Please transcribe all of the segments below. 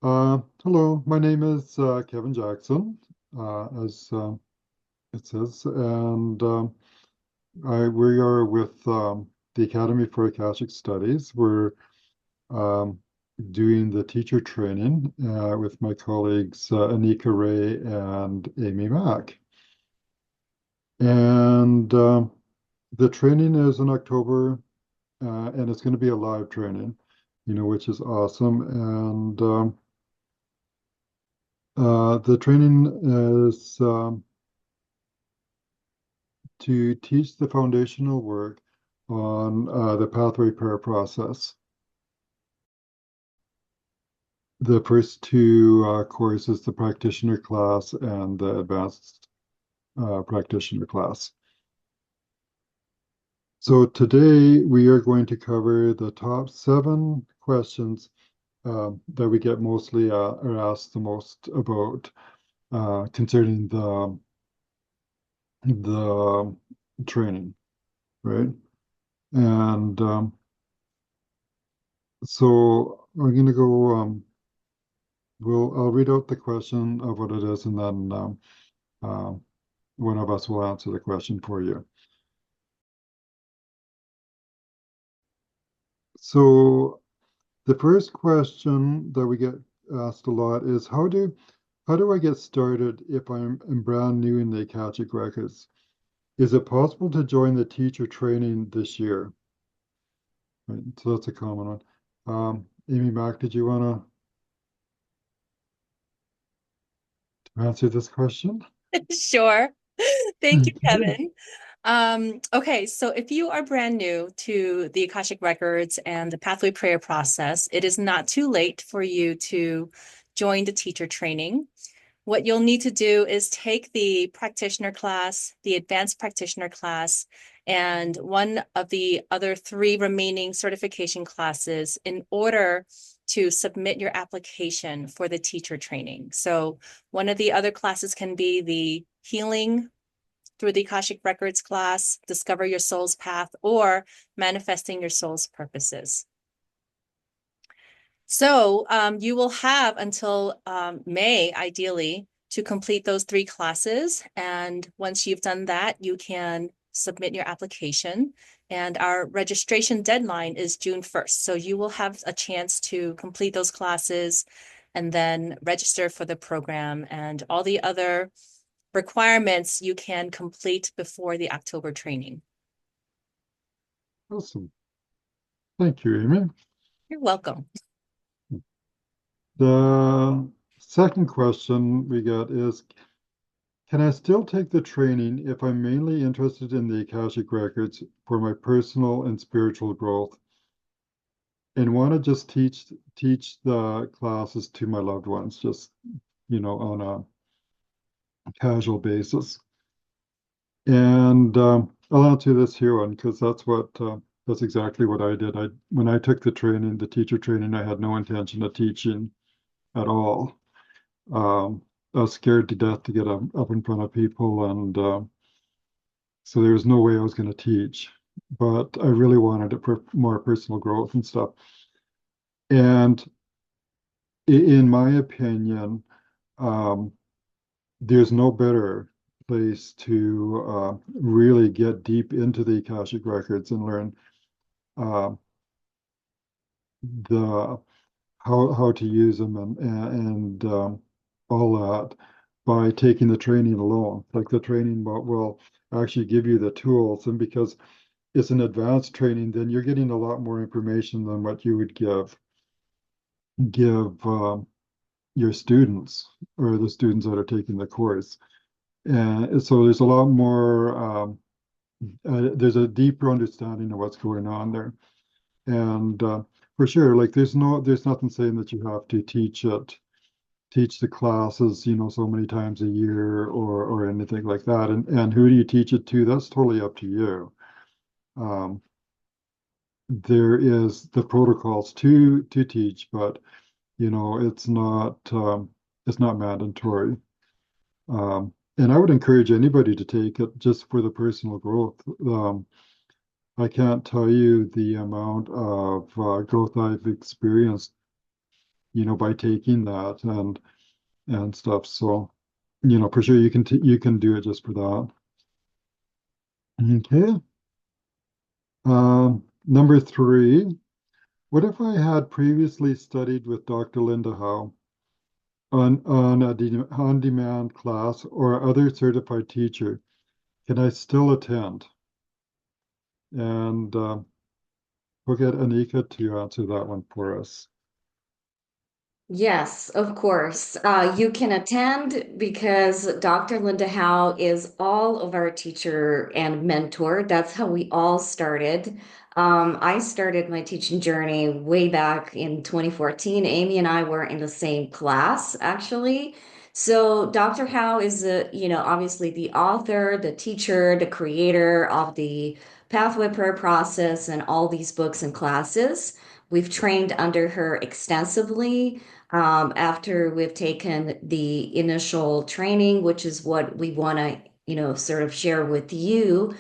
Hello, my name is Kevin Jackson, as it says, and we are with the Academy for Akashic Studies. We're um, doing the teacher training with my colleagues Anika Ray and Amy Mack. And the training is in October, and it's going to be a live training, which is awesome. And the training is to teach the foundational work on the pathway prayer process. The first two courses, the practitioner class and the advanced practitioner class. So today we are going to cover the top 7 questions that we get mostly are asked the most about concerning the training, right? And so I'm going to go, I'll read out the question of what it is, and then uh, one of us will answer the question for you. So the first question that we get asked a lot is how do I get started if I'm brand new in the Akashic Records? Is it possible to join the teacher training this year? Right, so that's a common one. Amy Mack, did you want to answer this question? Sure. Thank you, Okay. Kevin. Okay, so if you are brand new to the Akashic Records and the Pathway Prayer process, it is not too late for you to join the teacher training. What you'll need to do is take the practitioner class, the advanced practitioner class, and one of the other 3 remaining certification classes in order to submit your application for the teacher training. So one of the other classes can be the healing through the Akashic Records class, discover your soul's path, or manifesting your soul's purposes. So you will have until May, ideally, to complete those 3 classes. And once you've done that, you can submit your application. And our registration deadline is June 1st. So you will have a chance to complete those classes and then register for the program, and all the other requirements you can complete before the October training. Awesome. Thank you, Amy. You're welcome. The second question we get is, can I still take the training if I'm mainly interested in the Akashic Records for my personal and spiritual growth and want to just teach the classes to my loved ones, just, on a casual basis? And I'll answer this here one because that's exactly what I did. When I took the training, the teacher training, I had no intention of teaching at all. I was scared to death to get up in front of people, and so there was no way I was going to teach. But I really wanted it for more personal growth and stuff. And in my opinion, um, there's no better place to really get deep into the Akashic Records and learn uh, the how to use them and all that by taking the training alone. Like the training will actually give you the tools, and because it's an advanced training, then you're getting a lot more information than what you would give your students or the students that are taking the course. And so there's a lot more. There's a deeper understanding of what's going on there, and for sure, like there's nothing saying that you have to teach the classes, so many times a year or anything like that. And who do you teach it to? That's totally up to you. Um, there is the protocols to teach, but it's not mandatory. And I would encourage anybody to take it just for the personal growth. I can't tell you the amount of growth I've experienced by taking that and stuff. So, for sure you can do it just for that. Okay. Number three, what if I had previously studied with Dr. Linda Howe on a on-demand class or other certified teacher? Can I still attend? And we'll get Anika to answer that one for us. Yes, of course. You can attend because Dr. Linda Howe is all of our teacher and mentor. That's how we all started. I started my teaching journey way back in 2014. Amy and I were in the same class, actually. So Dr. Howe is obviously the author, the teacher, the creator of the Pathway Prayer Process and all these books and classes. We've trained under her extensively after we've taken the initial training, which is what we want to, sort of share with you.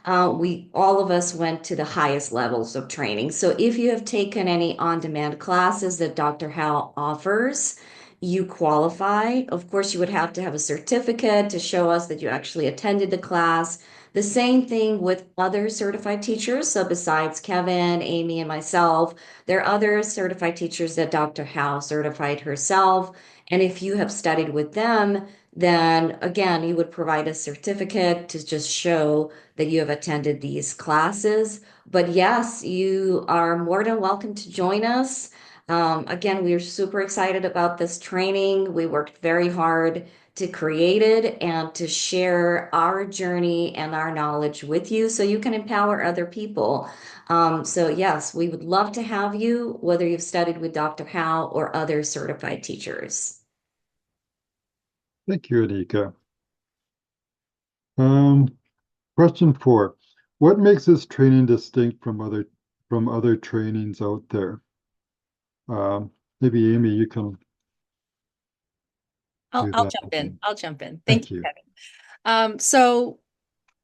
We all of us went to the highest levels of training. So if you have taken any on-demand classes that Dr. Howe offers, you qualify. Of course, you would have to have a certificate to show us that you actually attended the class. The same thing with other certified teachers. So besides Kevin, Amy, and myself, there are other certified teachers that Dr. Howe certified herself. And if you have studied with them, then again, you would provide a certificate to just show that you have attended these classes. But yes, you are more than welcome to join us. Again, we are super excited about this training. We worked very hard to create it and to share our journey and our knowledge with you so you can empower other people. So yes, we would love to have you, whether you've studied with Dr. Howe or other certified teachers. Thank you, Anika. Um, Question four. What makes this training distinct from other trainings out there? Um, Maybe Amy, you can do I'll that. jump in. I'll jump in. Thank Thank you, you. Kevin. So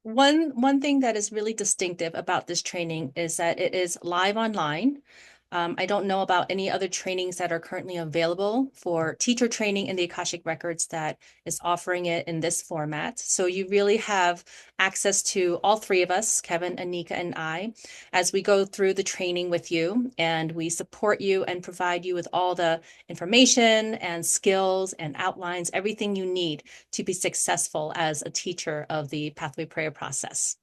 one thing that is really distinctive about this training is that it is live online. I don't know about any other trainings that are currently available for teacher training in the Akashic Records that is offering it in this format. So you really have access to all three of us, Kevin, Anika, and I, as we go through the training with you, and we support you and provide you with all the information and skills and outlines, everything you need to be successful as a teacher of the Pathway Prayer process.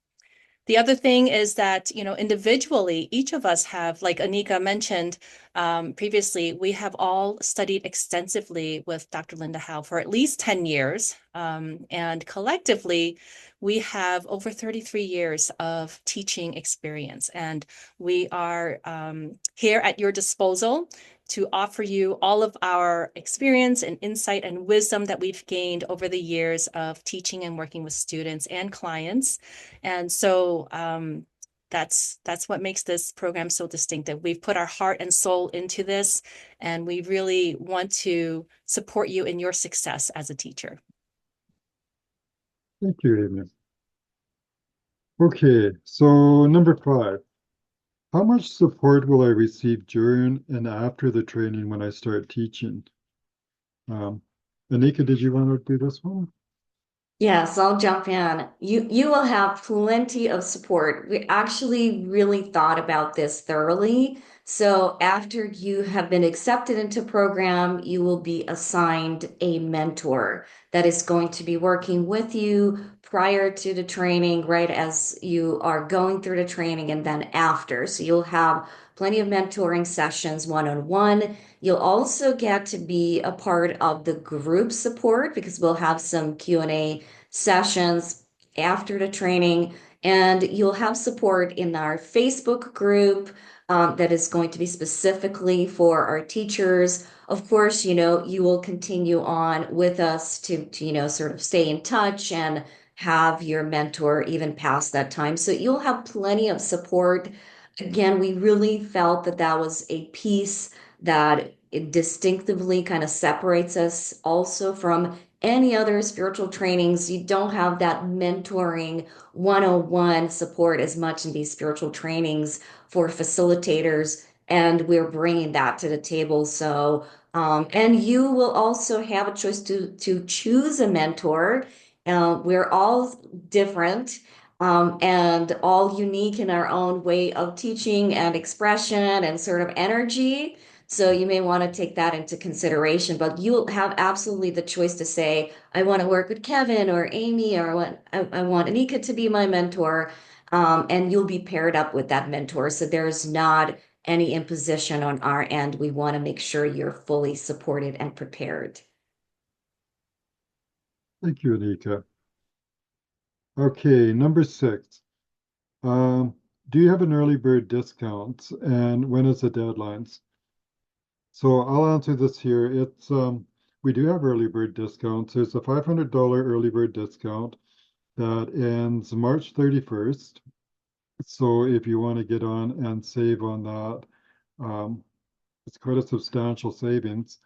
The other thing is that, individually, each of us have, like Anika mentioned previously, we have all studied extensively with Dr. Linda Howe for at least 10 years. And collectively, we have over 33 years of teaching experience. And we are here at your disposal to offer you all of our experience and insight and wisdom that we've gained over the years of teaching and working with students and clients. And so that's what makes this program so distinctive. We've put our heart and soul into this, and we really want to support you in your success as a teacher. Thank you, Amy. Okay, so number five. How much support will I receive during and after the training when I start teaching? Um, Anika, did you want to do this one? Yes, I'll jump in. You will have plenty of support. We actually really thought about this thoroughly. So after you have been accepted into program, you will be assigned a mentor that is going to be working with you prior to the training, right as you are going through the training and then after. So you'll have plenty of mentoring sessions one-on-one. You'll also get to be a part of the group support because we'll have some Q&A sessions after the training, and you'll have support in our Facebook group that is going to be specifically for our teachers. Of course, you will continue on with us to sort of stay in touch and have your mentor even past that time. So you'll have plenty of support. Again, we really felt that that was a piece that it distinctively kind of separates us also from any other spiritual trainings. You don't have that mentoring 101 support as much in these spiritual trainings for facilitators. And we're bringing that to the table. So And you will also have a choice to choose a mentor. We're all different, and all unique in our own way of teaching and expression and sort of energy. So you may want to take that into consideration, but you'll have absolutely the choice to say, I want to work with Kevin or Amy, or I want Anika to be my mentor. And you'll be paired up with that mentor. So there's not any imposition on our end. We want to make sure you're fully supported and prepared. Thank you, Anika. Okay, number 6. Do you have an early bird discount and when is the deadlines? So I'll answer this here. It's we do have early bird discounts. There's a $500 early bird discount that ends March 31st. So if you want to get on and save on that, um, it's quite a substantial savings.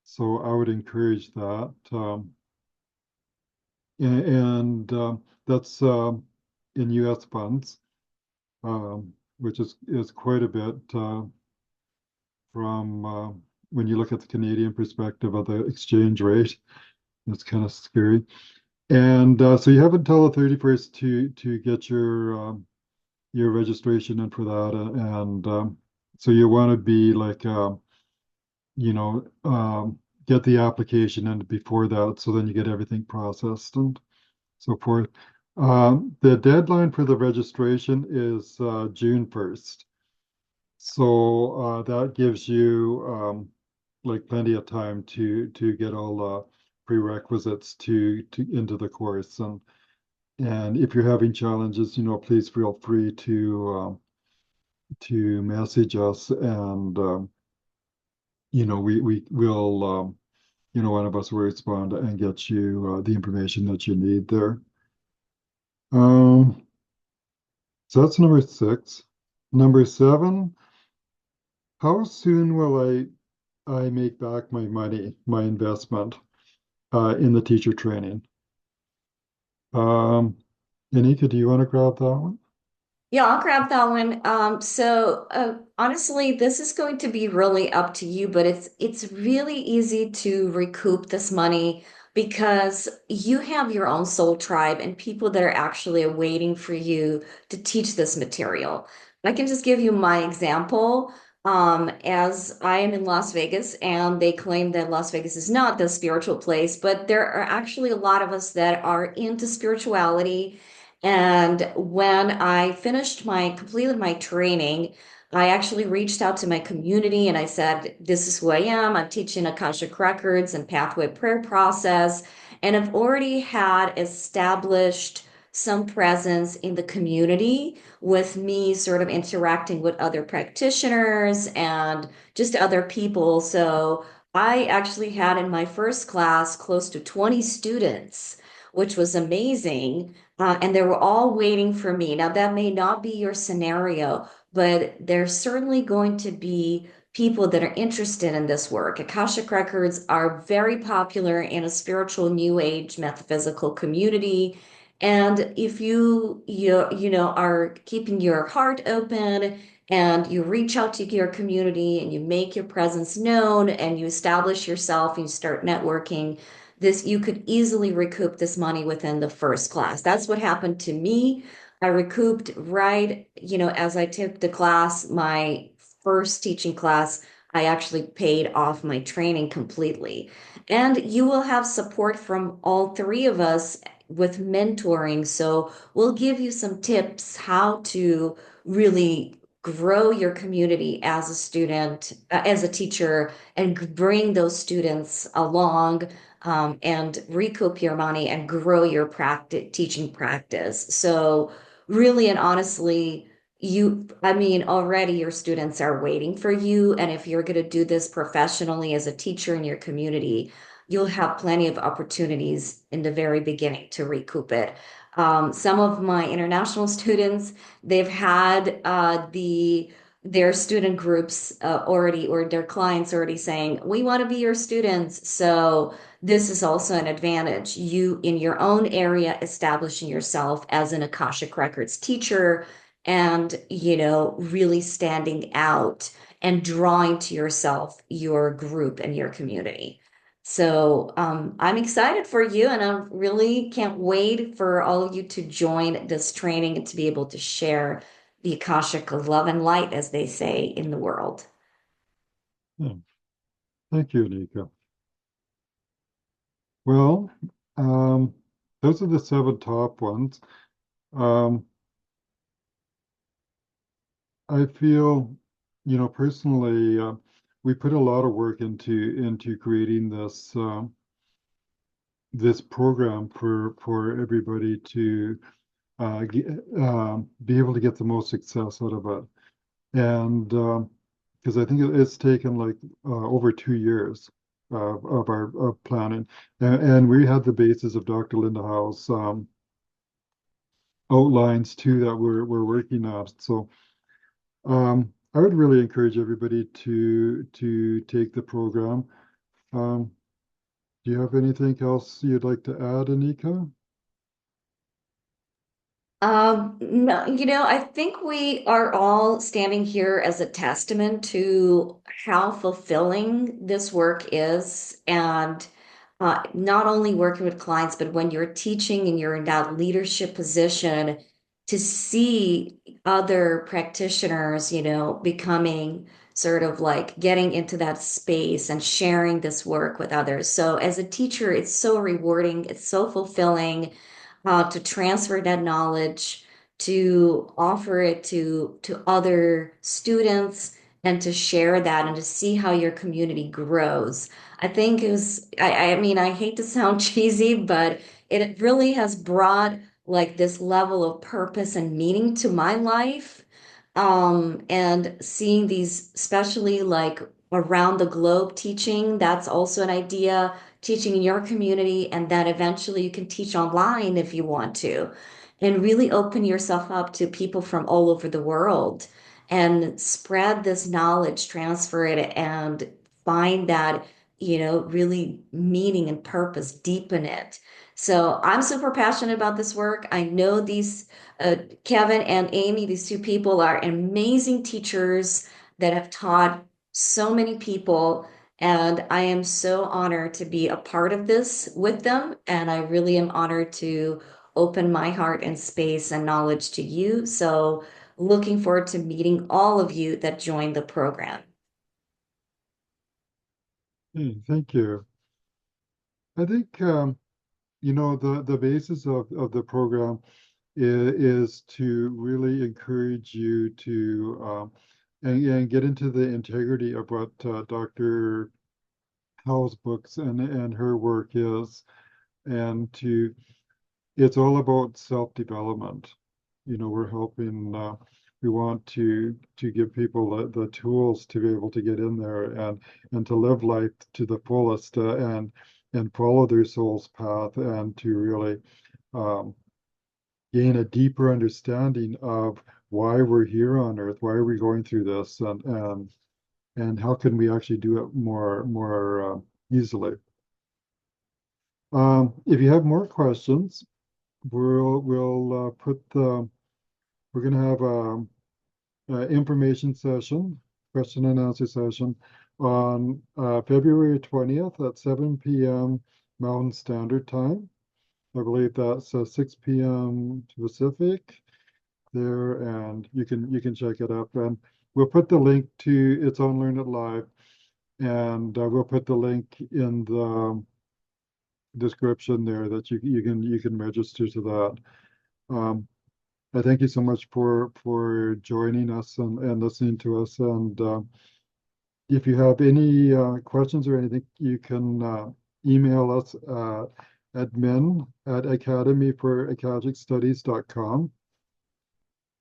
So I would encourage that. And that's in US funds, which is quite a bit from when you look at the Canadian perspective of the exchange rate. It's kind of scary. And so you have until the 31st to get your registration in for that. And so you want to be like, you know, get the application in before that, so then you get everything processed and so forth. The deadline for the registration is June 1st. So that gives you like plenty of time to get all the prerequisites to into the course. And if you're having challenges, please feel free to message us, and we will one of us will respond and get you the information that you need there. So that's number 6. Number 7, how soon will I make back my money, my investment in the teacher training? Anika, do you want to grab that one? Yeah, I'll grab that one. Honestly, this is going to be really up to you, but it's really easy to recoup this money because you have your own soul tribe and people that are actually waiting for you to teach this material. I can just give you my example. As I am in Las Vegas, and they claim that Las Vegas is not the spiritual place, but there are actually a lot of us that are into spirituality. And when I completed my training, I actually reached out to my community and I said, this is who I am. I'm teaching Akashic Records and Pathway Prayer Process. And I've already had established some presence in the community with me sort of interacting with other practitioners and just other people. So I actually had in my first class close to 20 students, which was amazing. And they were all waiting for me. Now, that may not be your scenario, but there's certainly going to be people that are interested in this work. Akashic Records are very popular in a spiritual new age metaphysical community. And if you are keeping your heart open and you reach out to your community and you make your presence known and you establish yourself and you start networking, you could easily recoup this money within the first class. That's what happened to me. I recouped right, as I took the class, my first teaching class, I actually paid off my training completely. And you will have support from all three of us with mentoring. So we'll give you some tips how to really grow your community as a student, as a teacher, and bring those students along, and recoup your money and grow your teaching practice. So really and honestly, already your students are waiting for you. And if you're going to do this professionally as a teacher in your community, you'll have plenty of opportunities in the very beginning to recoup it. Some of my international students, they've had their student groups already, or their clients already saying, we want to be your students. So this is also an advantage. You, in your own area, establishing yourself as an Akashic Records teacher and, really standing out and drawing to yourself your group and your community. So I'm excited for you, and I really can't wait for all of you to join this training and to be able to share the Akashic love and light, as they say, in the world. Yeah. Thank you, Nika. Well, um, those are the seven top ones. Um, I feel, personally, we put a lot of work into creating this program for everybody to be able to get the most success out of it. And because I think it's taken like over 2 years of our of planning, and we had the basis of Dr. Linda Howe's outlines too that we're working on. So I would really encourage everybody to take the program. Um, do you have anything else you'd like to add, Anika? No, I think we are all standing here as a testament to how fulfilling this work is. And not only working with clients, but when you're teaching and you're in that leadership position, to see other practitioners, becoming sort of like getting into that space and sharing this work with others. So as a teacher, it's so rewarding, it's so fulfilling to transfer that knowledge, to offer it to other students, and to share that and to see how your community grows. I think it was, I mean, I hate to sound cheesy, but it really has brought like this level of purpose and meaning to my life. And seeing these, especially like around the globe teaching, that's also an idea, teaching in your community, and then eventually you can teach online if you want to, and really open yourself up to people from all over the world and spread this knowledge, transfer it, and find that, really meaning and purpose, deepen it. So I'm super passionate about this work. I know these Kevin and Amy, these two people, are amazing teachers that have taught so many people. And I am so honored to be a part of this with them. And I really am honored to open my heart and space and knowledge to you. So, looking forward to meeting all of you that joined the program. Thank you. I think the basis of the program is to really encourage you to and get into the integrity of what Dr. Howe's books and her work is, and to it's all about self-development. We're helping. We want to give people the tools to be able to get in there and to live life to the fullest and follow their soul's path and to really um, gain a deeper understanding of why we're here on earth, why are we going through this, and how can we actually do it more easily. If you have more questions, we'll put the we're going to have a information session, question and answer session on February 20th at 7 p.m. Mountain Standard Time. I believe that's 6 p.m. Pacific there, and you can check it up. And we'll put the link to it's on Learn It Live, and we'll put the link in the description there that you can register to that. Um, I thank you so much for joining us and listening to us. And if you have any questions or anything, you can email us at admin@academyforakashicstudies.com.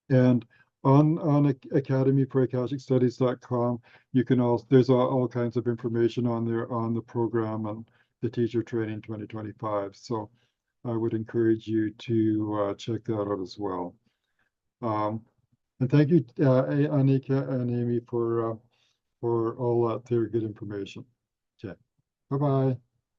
And on academyforakashicstudies.com, you can also there's all kinds of information on there on the program and the teacher training 2025. So I would encourage you to check that out as well. And thank you, Anika and Amy, for all that their good information. Okay, bye bye.